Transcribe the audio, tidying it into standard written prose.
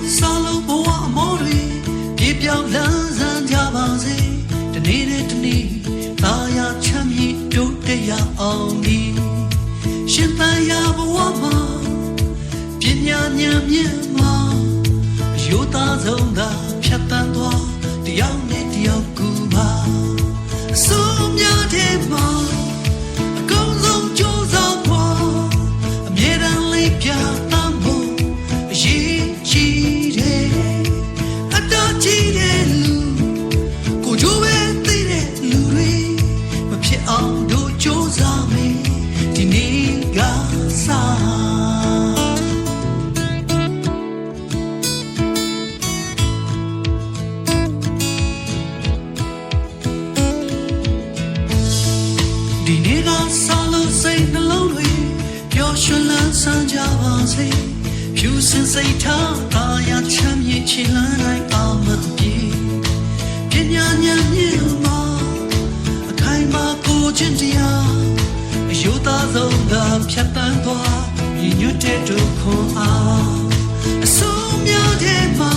solo boa amoreပြေပြောင်းလန်းဆန်းကြပါစေတနေ့နဲ့တနေ့သာယာချမ်းမြေ့တိုးတက်ရအောင်ဒီရှင်သန်ရာဘဝမှာပညာဉာဏ်မြင့်မှာအယုသားဆုံးသာဖြတ်တန်းသွားတယောက်နဲ့တယောက်ကူပါအစိုးများတဲ့မှာအကုန်ဆုံးကြိုးစားဖို့အမြဲတမ်းလေးပြသဖို့အရေးကြီးတယ်အတော်ကြီးတဲ့လူကိုကြိုးပဲသိတဲ့လူတွေမဖြစ်အောင်တို့ကြိုးစားမယ်ဒီနေ့ကစားဒီနေ့ကစားလို့စိတ်နှလုံးတွေပျော်ရွှင်လန်းဆန်းကြပါစေဖြူစင်စိတ်ထားသာယာချမ်းမြေ့ချီလန်းနိုင်အောင်မပြေပညာဉာဏ်မြင့်မှာအခိုင်မာကိုချင်းတရားအယုသားဆုံးသာဖြတ်တန်းသွားညီညွတ်တဲ့ဒုက္ခအားအစိုးများတဲ့မှာ